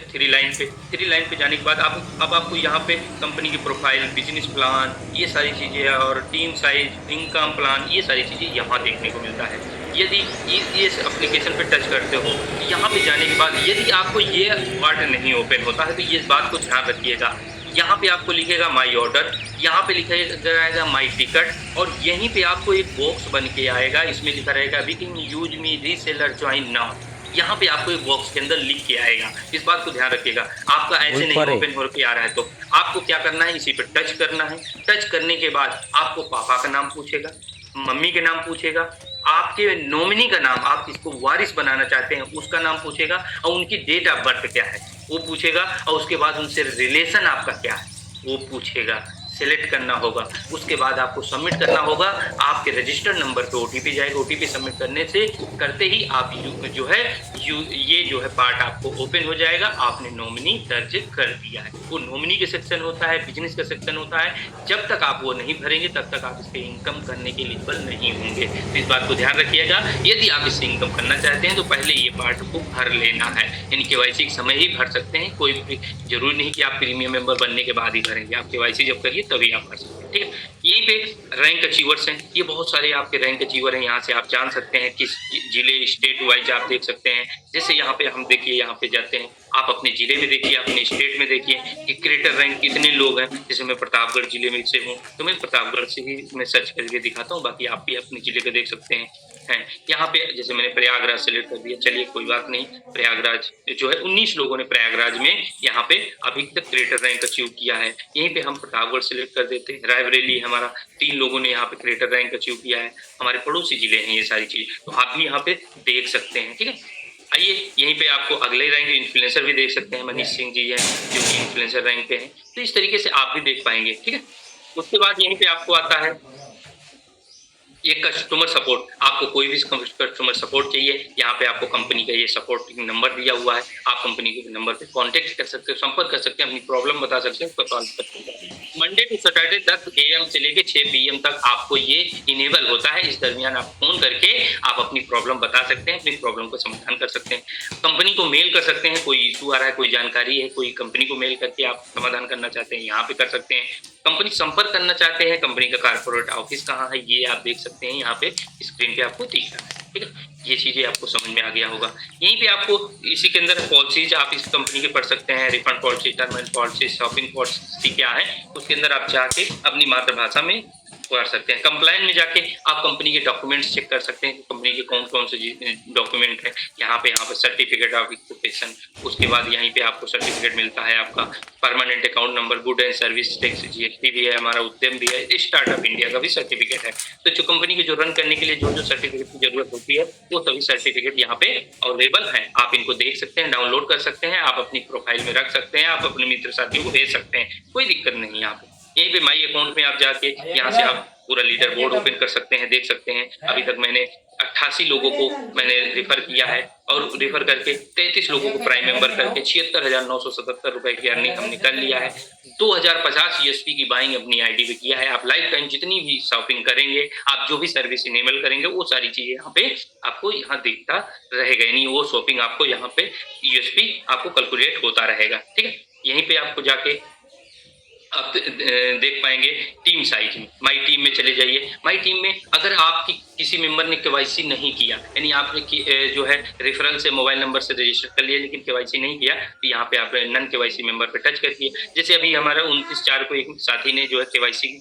3 लाइन पे जाने के बाद अब आपको यहाँ पे कंपनी की प्रोफाइल, बिजनेस प्लान, ये सारी चीज़ें, और टीम साइज, इनकम प्लान, ये सारी चीज़ें यहाँ देखने को मिलता है। यदि इस एप्लीकेशन पे टच करते हो, यहाँ पे जाने के बाद यदि आपको ये पार्ट नहीं ओपन होता है तो ये बात को ध्यान रखिएगा। यहाँ पे आपको लिखेगा माई ऑर्डर, यहाँ पे लिखा जाएगा माई टिकट, और यहीं पे आपको एक बॉक्स बन के आएगा, इसमें लिखा रहेगा we can use me reseller join now. यहाँ पे आपको एक बॉक्स के अंदर लिख के आएगा, इस बात को ध्यान रखिएगा। आपका ऐसे नहीं ओपन होकर आ रहा है तो आपको क्या करना है, इसी पे टच करना है। टच करने के बाद आपको पापा का नाम पूछेगा, मम्मी के नाम पूछेगा, आपके नॉमिनी का नाम, आप किसको वारिस बनाना चाहते हैं उसका नाम पूछेगा, और उनकी डेट ऑफ बर्थ क्या है वो पूछेगा, और उसके बाद उनसे रिलेशन आपका क्या है वो पूछेगा। सेलेक्ट करना होगा, उसके बाद आपको सबमिट करना होगा। आपके रजिस्टर्ड नंबर पे ओटीपी जाएगा। ओटीपी सबमिट करते ही आप ये जो है पार्ट आपको ओपन हो जाएगा। आपने नॉमिनी दर्ज कर दिया है। वो नॉमिनी के सेक्शन होता है, बिजनेस का सेक्शन होता है। जब तक आप वो नहीं भरेंगे तब तक आप इस पे इनकम करने के एलिजिबल नहीं होंगे। तो इस बात को ध्यान रखिएगा। यदि आप इससे इनकम करना चाहते हैं तो पहले ये पार्ट को भर लेना है, यानी केवाईसी के समय ही भर सकते हैं। कोई भी जरूरी नहीं कि आप प्रीमियम मेंबर बनने के बाद ही भरेंगे। आप केवाईसी जब करिए तभी आप कर सकते हैं, ठीक है। यहीं पे रैंक अचीवर्स हैं, ये बहुत सारे आपके रैंक अचीवर हैं। यहाँ से आप जान सकते हैं किस जिले, स्टेट वाइज आप देख सकते हैं। जैसे यहाँ पे हम देखिए, यहाँ पे जाते हैं, आप अपने जिले में देखिए, अपने स्टेट में देखिए कि क्रिएटर रैंक कितने लोग हैं। जैसे मैं प्रतापगढ़ जिले में से हूँ तो मैं प्रतापगढ़ से ही मैं सर्च करके दिखाता हूँ, बाकी आप भी अपने जिले का देख सकते हैं। हैं। यहाँ पे जैसे मैंने प्रयागराज सेलेक्ट कर दिया, चलिए कोई बात नहीं, प्रयागराज जो है 19 लोगों ने प्रयागराज में यहाँ पे अभी तक क्रिएटर रैंक अचीव किया है। यहीं पे हम प्रतापगढ़ सेलेक्ट कर देते हैं, रायबरेली हमारा 3 लोगों ने यहाँ पे क्रिएटर रैंक अचीव किया है, हमारे पड़ोसी जिले हैं ये सारी चीज, तो आप भी यहाँ पे देख सकते हैं। ठीक है, आइए यहीं पे आपको अगले रैंक इन्फ्लुएंसर भी देख सकते हैं, मनीष सिंह जी हैं जो कि इन्फ्लुएंसर रैंक पे हैं, तो इस तरीके से आप भी देख पाएंगे। ठीक है, उसके बाद यहीं पे आपको आता है ये कस्टमर सपोर्ट। आपको कोई भी कस्टमर सपोर्ट चाहिए, यहाँ पे आपको कंपनी का ये सपोर्ट नंबर दिया हुआ है, आप कंपनी के नंबर पे कांटेक्ट कर सकते हो, संपर्क कर सकते हैं, अपनी प्रॉब्लम बता सकते हैं, उसका सॉल्व कर सकते हैं। मंडे टू सैटरडे 10 AM से लेके 6 PM तक आपको ये इनेबल होता है। इस दरमियान आप फोन करके आप अपनी प्रॉब्लम बता सकते हैं, अपनी प्रॉब्लम का समाधान कर सकते हैं, कंपनी को मेल कर सकते हैं, कोई इशू आ रहा है, कोई जानकारी है, कोई कंपनी को मेल करके आप समाधान करना चाहते हैं, यहाँ पे कर सकते हैं। कंपनी संपर्क करना चाहते हैं, कंपनी का कारपोरेट ऑफिस कहाँ है ये आप देख सकते हैं, यहाँ पे स्क्रीन पे आपको दिख रहा है। ठीक है, ये चीजें आपको समझ में आ गया होगा। यहीं पे आपको इसी के अंदर पॉलिसीज आप इस कंपनी के पढ़ सकते हैं, refund policy, term and policy, shopping policy क्या है, उसके अंदर आप जाके अपनी मातृभाषा में कर सकते हैं। कंप्लाइन में जाके आप कंपनी के डॉक्यूमेंट्स चेक कर सकते हैं, कंपनी के कौन कौन से डॉक्यूमेंट है। यहाँ पे सर्टिफिकेट ऑफ ऑक्यूपेशन, उसके बाद यहीं पे आपको सर्टिफिकेट मिलता है आपका permanent account number, good and service tax, GST भी है, हमारा उद्यम भी है, स्टार्टअप इंडिया का भी सर्टिफिकेट है। तो जो कंपनी के जो रन करने के लिए जो जो सर्टिफिकेट की जरूरत होती है वो सभी सर्टिफिकेट यहाँ पे अवेलेबल है, आप इनको देख सकते हैं, डाउनलोड कर सकते हैं, आप अपनी प्रोफाइल में रख सकते हैं, आप अपने मित्र साथियों को भेज सकते हैं, कोई दिक्कत नहीं है। यहाँ पे यहीं पे माई अकाउंट में आप जाके यहाँ से आप पूरा लीडर बोर्ड ओपन कर सकते हैं, देख सकते हैं। अभी तक मैंने 88 लोगों को मैंने रिफर किया है और रिफर करके 33 लोगों को प्राइम मेंबर करके 76,977 रुपए की अर्निंग हमने कर लिया है। 2050 USP की बाइंग अपनी आईडी पे किया है। आप लाइफ टाइम जितनी भी शॉपिंग करेंगे, आप जो भी सर्विस इनेबल करेंगे, वो सारी चीजें यहाँ पे आपको यहाँ दिखता रहेगा, यानी वो शॉपिंग आपको यहाँ पे USP आपको कैलकुलेट होता रहेगा। ठीक है, यहीं पे आपको जाके आप देख पाएंगे टीम साइज में, माई टीम में चले जाइए। माई टीम में अगर आपकी किसी मेंबर ने KYC नहीं किया, यानी आपने जो है रेफरल से मोबाइल नंबर से रजिस्टर कर लिया लेकिन KYC नहीं किया, तो यहाँ पे आप नन KYC मेंबर पे टच करिए। जैसे अभी हमारा 29/4 को एक साथी ने जो है KYC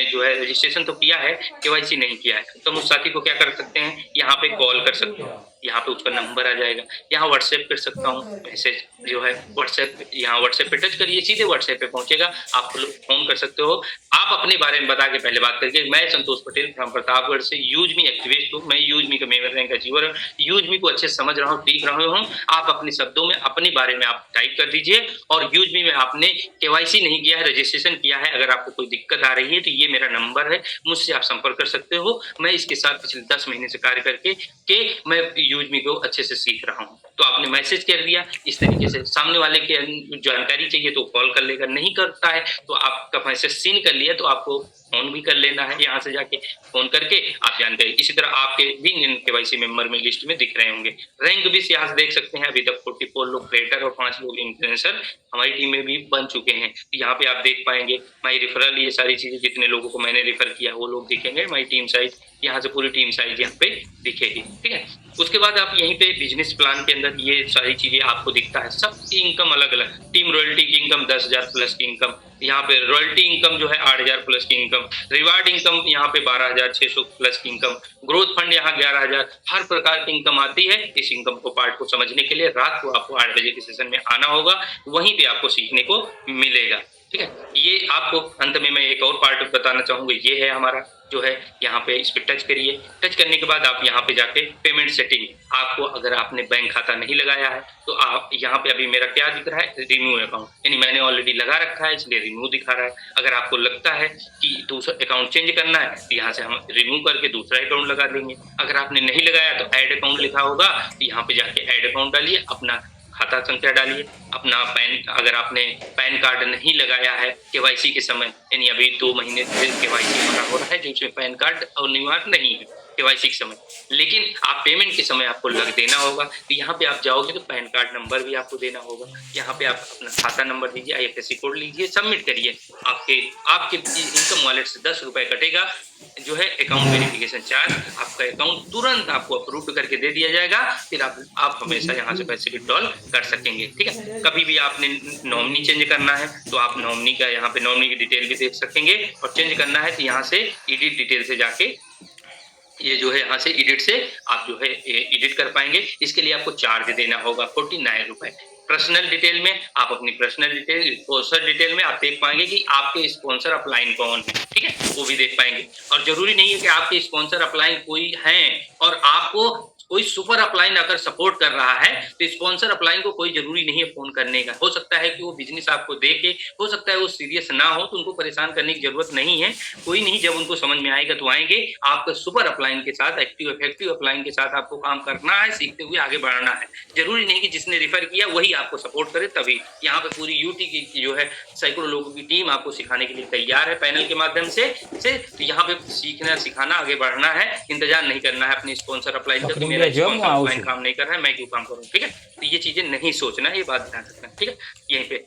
जो है रजिस्ट्रेशन तो किया है, KYC नहीं किया है, तो हम उस साथी को क्या कर सकते हैं, यहाँ पे कॉल कर सकते हैं, यहाँ पे उसका नंबर आ जाएगा, यहाँ व्हाट्सएप कर सकता हूँ, मैसेज जो है व्हाट्सएप, यहाँ व्हाट्सएप पे टच करिए, सीधे व्हाट्सएप पे पहुंचेगा, आप फोन कर सकते हो। आप अपने बारे में बता के पहले बात करके, मैं संतोष पटेल फ्रॉम प्रतापगढ़ से यूजमी एक्टिविस्ट हूँ, मैं यूजमी का मेंबर रैंक अचीवर हूँ, यूजमी को अच्छे समझ रहा हूँ, सीख रहा हूँ। आप अपने शब्दों में अपने बारे में आप टाइप कर दीजिए, और यूजमी में आपने KYC नहीं किया है, रजिस्ट्रेशन किया है, अगर आपको कोई दिक्कत आ रही है तो ये मेरा नंबर है, मुझसे आप संपर्क कर सकते हो। मैं इसके साथ पिछले 10 महीने से कार्य करके मैं यूजमी को अच्छे से सीख रहा हूँ। तो आपने मैसेज कर दिया, इस तरीके से सामने वाले के जानकारी चाहिए तो कॉल कर लेगा, नहीं करता है तो आपका मैसेज सीन कर लिया तो आपको फोन भी कर लेना है, यहाँ से जाके फोन करके आप जानकारी। इसी तरह आपके भी KYC मेंबर में लिस्ट में दिख रहे होंगे। रैंक भी यहाँ से देख सकते हैं, अभी तक 44 लोग क्रिएटर और 5 लोग इन्फ्लुएंसर हमारी टीम में भी बन चुके हैं। यहाँ पे आप देख पाएंगे माई रेफरल, ये सारी चीजें जितने लोगों को मैंने रेफर किया वो लोग दिखेंगे। माई टीम साइज, यहाँ से पूरी टीम साइज यहाँ पे दिखेगी। ठीक है, उसके बाद आप यहीं पे बिजनेस प्लान के अंदर ये सारी चीजें आपको दिखता है, सबकी इनकम अलग अलग। टीम रॉयल्टी की इनकम 10,000 प्लस की इनकम, यहाँ पे रॉयल्टी इनकम जो है 8,000 प्लस की इनकम, रिवार्ड इनकम यहाँ पे 12,600 प्लस की इनकम, ग्रोथ फंड यहाँ 11,000, हर प्रकार की इनकम आती है। इस इनकम को पार्ट को समझने के लिए रात को आपको 8 बजे के सेशन में आना होगा, वहीं पे आपको सीखने को मिलेगा। ठीक है, ये आपको अंत में मैं एक और पार्ट बताना चाहूंगा, ये है हमारा जो है यहाँ पे, इस पे टच करिए। टच करने के बाद आप यहाँ पे जाके पेमेंट सेटिंग, आपको अगर आपने बैंक खाता नहीं लगाया है तो आप यहाँ पे अभी मेरा क्या दिख रहा है, रिन्यू अकाउंट, यानी मैंने ऑलरेडी लगा रखा है इसलिए रिन्यू दिखा रहा है। अगर आपको लगता है कि दूसरा अकाउंट चेंज करना है तो यहाँ से हम रिन्यू करके दूसरा अकाउंट लगा देंगे। अगर आपने नहीं लगाया तो ऐड अकाउंट लिखा होगा, तो यहाँ पे जाके ऐड अकाउंट डालिए, अपना खाता संख्या डालिए, अपना पैन, अगर आपने पैन कार्ड नहीं लगाया है KYC के समय, यानी अभी 2 महीने से KYC हमारा हो रहा है जिसमें पैन कार्ड अनिवार्य नहीं है KYC के समय, लेकिन आप पेमेंट के समय आपको लग देना होगा। तो यहाँ पे आप जाओगे तो पैन कार्ड नंबर भी आपको देना होगा, यहाँ पे आप अपना खाता नंबर दीजिए, IFSC कोड लीजिए, सबमिट करिए। आपके इनकम वॉलेट से 10 रुपए कटेगा जो है अकाउंट वेरिफिकेशन चार्ज, आपका अकाउंट तुरंत आपको अप्रूव करके दे दिया जाएगा, फिर आप हमेशा यहाँ से पैसे विड्रॉल कर सकेंगे। ठीक है, कभी भी आपने नॉमिनी चेंज करना है तो आप नॉमिनी का यहाँ पे नॉमिनी की डिटेल भी देख सकेंगे, और चेंज करना है तो यहाँ से एडिट डिटेल से जाके ये जो है यहाँ से एडिट से आप जो है एडिट कर पाएंगे। इसके लिए आपको चार्ज देना होगा 49 रुपए। पर्सनल डिटेल में आप अपनी पर्सनल डिटेल, स्पॉन्सर डिटेल में आप देख पाएंगे कि आपके स्पॉन्सर अपलाइन कौन है, ठीक है, वो भी देख पाएंगे। और जरूरी नहीं है कि आपके स्पॉन्सर अपलाइन कोई है और आपको कोई सुपर अपलाइन अगर सपोर्ट कर रहा है तो स्पॉन्सर अपलाइन को कोई जरूरी नहीं है फोन करने का। हो सकता है कि वो बिजनेस आपको दे के, हो सकता है वो सीरियस ना हो, तो उनको परेशान करने की जरूरत नहीं है। कोई नहीं, जब उनको समझ में आएगा तो आएंगे। आपका सुपर अपलाइन के साथ, एक्टिव इफेक्टिव अपलाइन के साथ आपको काम करना है, सीखते हुए आगे बढ़ना है। जरूरी नहीं कि जिसने रेफर किया वही आपको सपोर्ट करे तभी। यहाँ पे पूरी यूटी की जो है सैकड़ों लोगों की टीम आपको सिखाने के लिए तैयार है पैनल के माध्यम से। तो यहाँ पे सीखना, सिखाना, आगे बढ़ना है। इंतजार नहीं करना है अपने स्पॉन्सर अप्लाई का, तो मेरा स्पॉन्सर अप्लाई काम नहीं कर रहा है, मैं क्यों काम करूँ, ठीक है। तो ये चीजें नहीं सोचना, ये बात ध्यान रखना, ठीक है। यहीं पे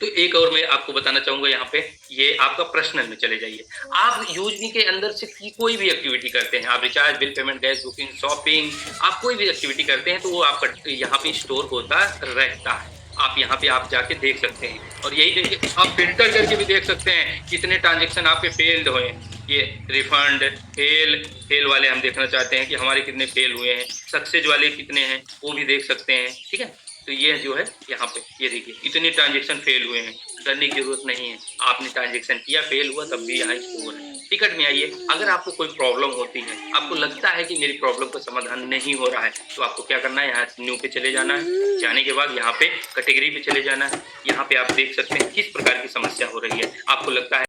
तो एक और मैं आपको बताना चाहूंगा, यहाँ पे ये आपका पर्सनल में चले जाइए। आप यूजनी के अंदर से कोई भी एक्टिविटी करते हैं, आप recharge, bill payment, gas booking, shopping, आप कोई भी एक्टिविटी करते हैं तो वो आपका यहाँ पे स्टोर होता रहता है। आप यहाँ पे आप जाके देख सकते हैं और यही देखिए, आप फिल्टर करके भी देख सकते हैं कितने ट्रांजेक्शन आपके फेल्ड हुए हैं। ये रिफंड, फेल वाले हम देखना चाहते हैं कि हमारे कितने फेल हुए हैं, सक्सेस वाले कितने हैं वो भी देख सकते हैं, ठीक है। तो ये जो है यहाँ पे ये देखिए इतने ट्रांजेक्शन फेल हुए हैं, डरने की जरूरत नहीं है। आपने ट्रांजेक्शन किया, फेल हुआ, तब भी यहाँ स्टोर है। टिकट में आइए, अगर आपको कोई प्रॉब्लम होती है, आपको लगता है कि मेरी प्रॉब्लम का समाधान नहीं हो रहा है, तो आपको क्या करना है, यहाँ न्यू पे चले जाना है। जाने के बाद यहाँ पे कैटेगरी पे चले जाना है। यहाँ पे आप देख सकते हैं किस प्रकार की समस्या हो रही है। आपको लगता है